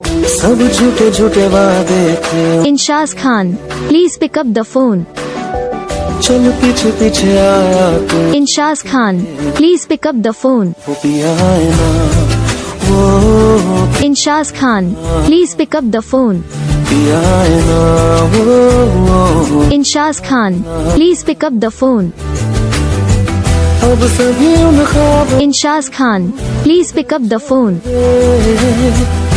सब झूठे झूठे वादे थे। Enshaj Khan, please pick up the phone. चल पीछे पीछे आया तू, Enshaj Khan, please pick up the phone. वो पिया है ना वो Enshaj Khan, please pick up the phone. पिया है ना वो Enshaj Khan, please pick up the phone. अब सभी उन ख्वाबों Enshaj Khan, please pick up the phone. से